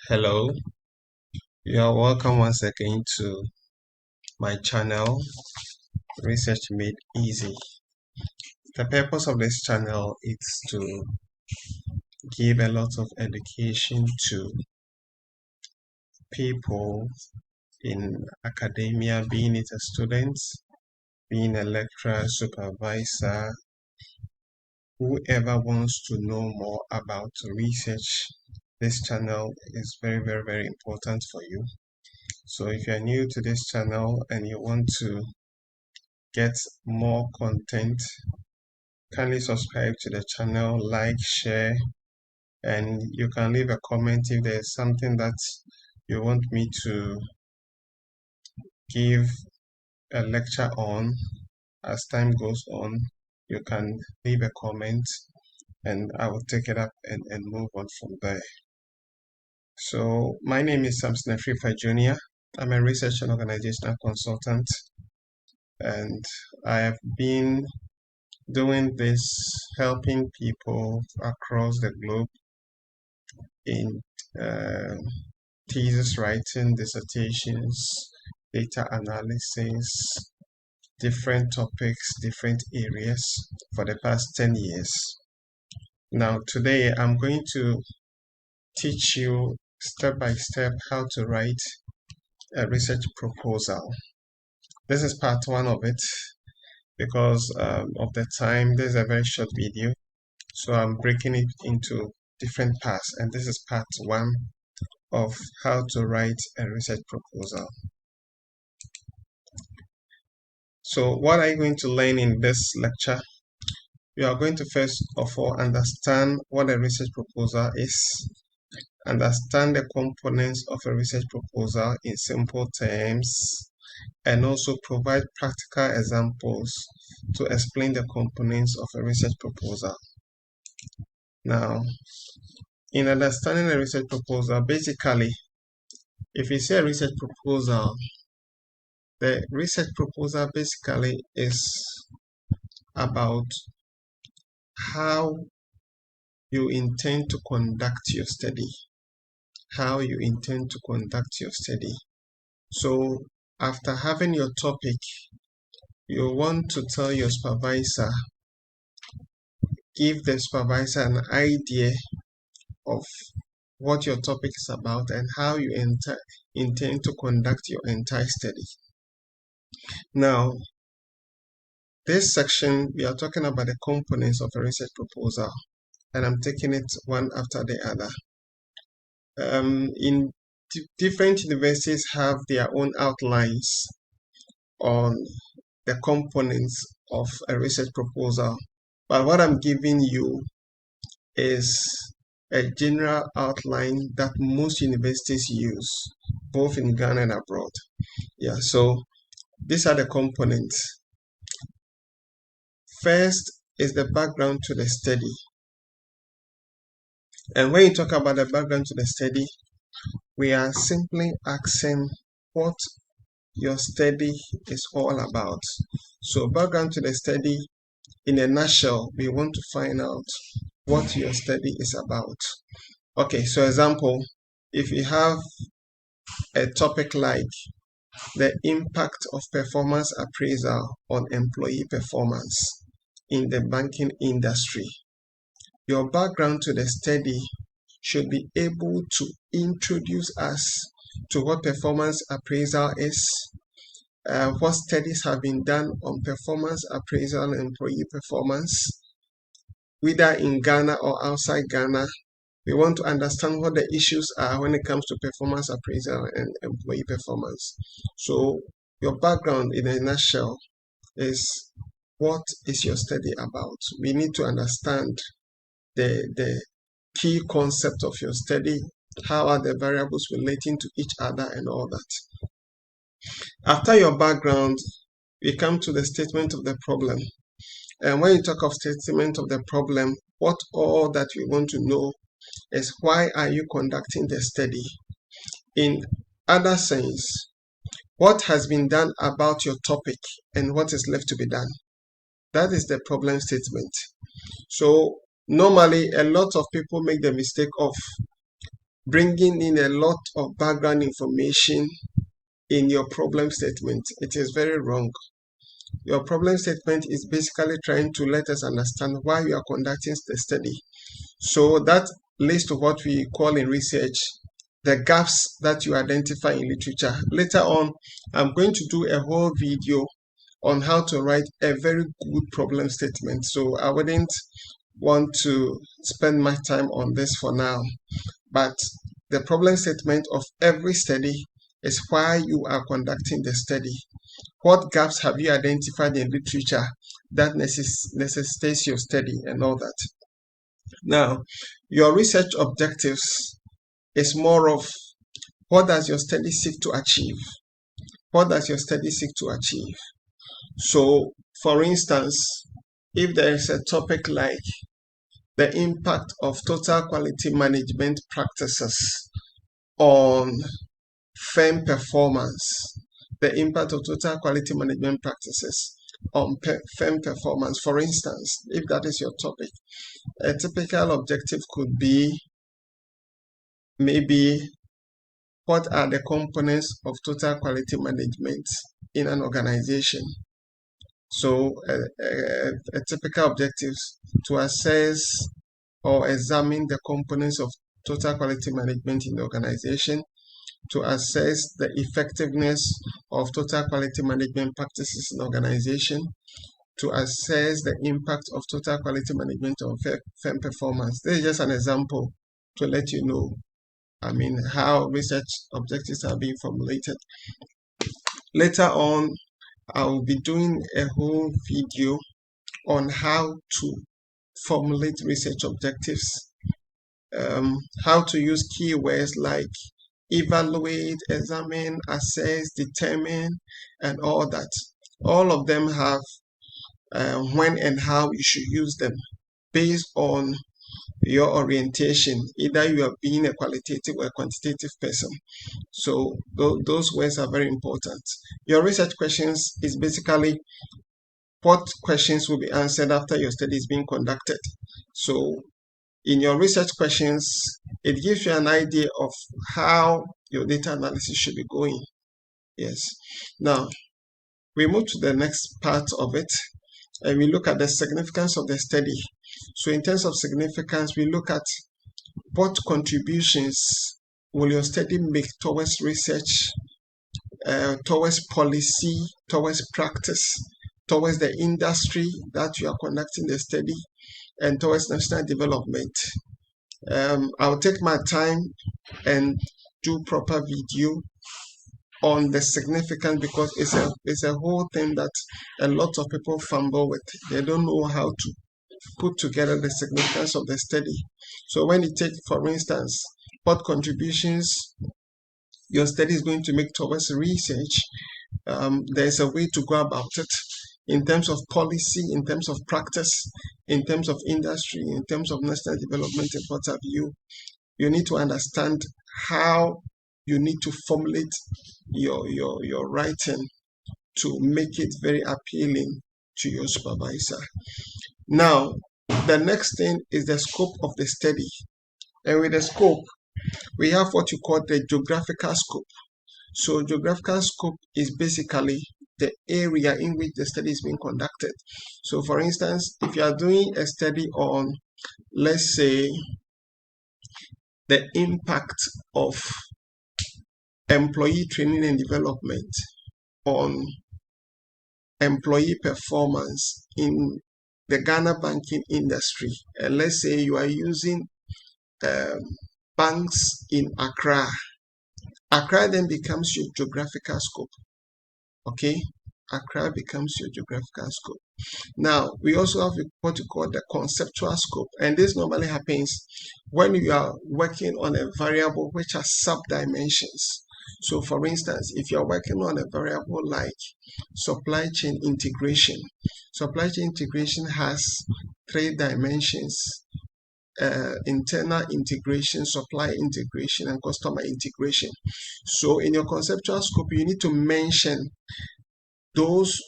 Hello, you are welcome once again to my channel, Research Made Easy. The purpose of this channel is to give a lot of education to people in academia, being it a student, being a lecturer, supervisor, whoever wants to know more about research. This channel is very important for you. So if you're new to this channel and you want to get more content, kindly subscribe to the channel, like, share, and you can leave a comment if there's something that you want me to give a lecture on. As time goes on, you can leave a comment and I will take it up and move on from there. So my name is Samson Afrifa Jr. I'm a research and organizational consultant, and I have been doing this, helping people across the globe in thesis writing, dissertations, data analysis, different topics, different areas for the past 10 years. Now, today I'm going to teach you step by step how to write a research proposal. This is part one of it because of the time. This is a very short video, so I'm breaking it into different parts, and this is part one of how to write a research proposal. So what are you going to learn in this lecture? You are going to first of all understand what a research proposal is, understand the components of a research proposal in simple terms, and also provide practical examples to explain the components of a research proposal. Now, in understanding a research proposal, basically, if you say a research proposal, the research proposal basically is about how you intend to conduct your study. How you intend to conduct your study. So after having your topic, you want to tell your supervisor, give the supervisor an idea of what your topic is about and how you intend to conduct your entire study. Now, this section, we are talking about the components of a research proposal, and I'm taking it one after the other. In different universities have their own outlines on the components of a research proposal, but what I'm giving you is a general outline that most universities use, both in Ghana and abroad. Yeah, so these are the components. First is the background to the study. And when you talk about the background to the study, we are simply asking what your study is all about. So background to the study, in a nutshell, we want to find out what your study is about. Okay, so example, if you have a topic like the impact of performance appraisal on employee performance in the banking industry, your background to the study should be able to introduce us to what performance appraisal is, what studies have been done on performance appraisal and employee performance, whether in Ghana or outside Ghana. We want to understand what the issues are when it comes to performance appraisal and employee performance. So your background in a nutshell is, what is your study about? We need to understand the key concept of your study, how are the variables relating to each other and all that. After your background, we come to the statement of the problem. And when you talk of statement of the problem, what all that we want to know is, why are you conducting the study? In other sense, what has been done about your topic and what is left to be done? That is the problem statement. So normally a lot of people make the mistake of bringing in a lot of background information in your problem statement. It is very wrong. Your problem statement is basically trying to let us understand why you are conducting the study. So that leads to what we call in research the gaps that you identify in literature. Later on, I'm going to do a whole video on how to write a very good problem statement. So I wouldn't want to spend my time on this for now. But the problem statement of every study is why you are conducting the study. What gaps have you identified in literature that necessitates your study and all that? Now, your research objectives is more of what does your study seek to achieve? What does your study seek to achieve? So, for instance, if there is a topic like the impact of total quality management practices on firm performance, the impact of total quality management practices on firm performance, for instance, if that is your topic, a typical objective could be maybe what are the components of total quality management in an organization. So a typical objective to assess or examine the components of total quality management in the organization, to assess the effectiveness of total quality management practices in the organization, to assess the impact of total quality management on firm performance. This is just an example to let you know, how research objectives are being formulated. Later on, I will be doing a whole video on how to formulate research objectives, how to use keywords like evaluate, examine, assess, determine, and all that. All of them have when and how you should use them based on your orientation. Either you are being a qualitative or a quantitative person. So those words are very important. Your research questions is basically what questions will be answered after your study is being conducted. So in your research questions, it gives you an idea of how your data analysis should be going. Yes. Now, we move to the next part of it, and we look at the significance of the study. So in terms of significance, we look at what contributions will your study make towards research, towards policy, towards practice, towards the industry that you are conducting the study, and towards national development. I'll take my time and do proper video on the significance, because it's a whole thing that a lot of people fumble with. They don't know how to put together the significance of the study. So when you take, for instance, what contributions your study is going to make towards research, there's a way to go about it in terms of policy, in terms of practice, in terms of industry, in terms of national development and what have you. You need to understand how you need to formulate your writing to make it very appealing to your supervisor. Now, the next thing is the scope of the study. And with the scope, we have what you call the geographical scope. So geographical scope is basically the area in which the study is being conducted. So for instance, if you are doing a study on, let's say, the impact of employee training and development on employee performance in the Ghana banking industry, and let's say you are using banks in Accra. Accra then becomes your geographical scope. Okay, Accra becomes your geographical scope. Now, we also have what you call the conceptual scope, and this normally happens when you are working on a variable which has sub-dimensions. So, for instance, if you are working on a variable like supply chain integration has 3 dimensions: internal integration, supply integration, and customer integration. So in your conceptual scope, you need to mention those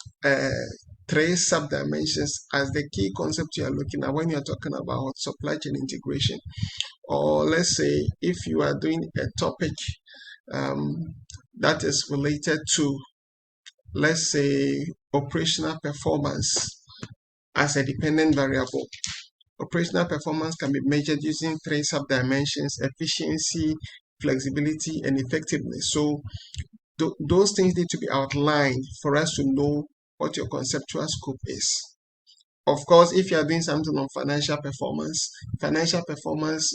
three sub-dimensions as the key concept you are looking at when you are talking about supply chain integration. Or let's say if you are doing a topic um, that is related to, let's say, operational performance as a dependent variable. Operational performance can be measured using three sub-dimensions: efficiency, flexibility, and effectiveness. So those things need to be outlined for us to know what your conceptual scope is. Of course, if you are doing something on financial performance,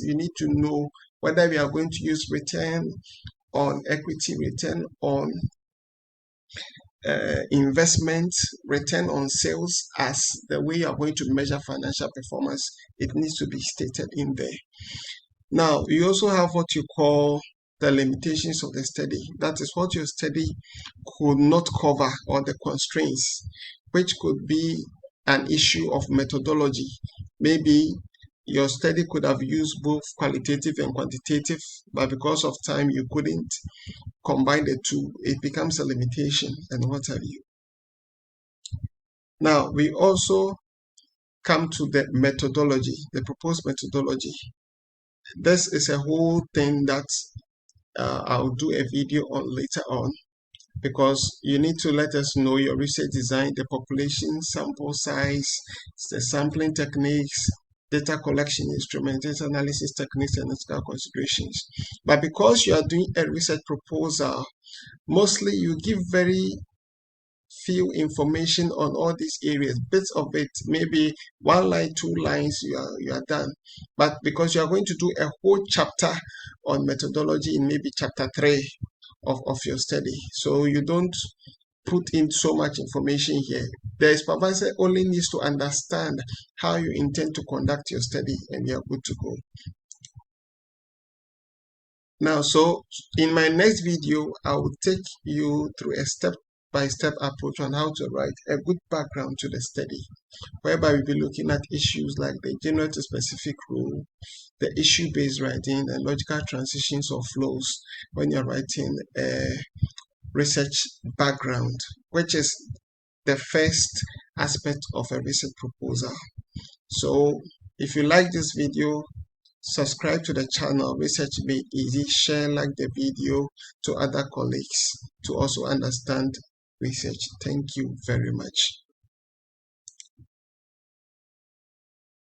you need to know whether we are going to use return on equity, return on investment, return on sales as the way you are going to measure financial performance. It needs to be stated in there. Now, you also have what you call the limitations of the study. That is what your study could not cover, or the constraints, which could be an issue of methodology. Maybe your study could have used both qualitative and quantitative, but because of time you couldn't combine the two. It becomes a limitation and what have you. Now, we also come to the methodology, the proposed methodology. This is a whole thing that I'll do a video on later on, because you need to let us know your research design, the population, sample size, the sampling techniques, data collection, instrumentation analysis techniques, and ethical considerations. But because you are doing a research proposal, mostly you give very few information on all these areas, bits of it, maybe 1 line, 2 lines, you are done. But because you are going to do a whole chapter on methodology in maybe chapter 3 of your study, so you don't put in so much information here. The supervisor only needs to understand how you intend to conduct your study, and you are good to go. Now, so in my next video, I will take you through a step-by-step approach on how to write a good background to the study, whereby we'll be looking at issues like the general to specific rule, the issue-based writing, and logical transitions or flows when you're writing a research background, which is the first aspect of a research proposal. So if you like this video, subscribe to the channel Research Made Easy, share, like the video to other colleagues to also understand research. Thank you very much.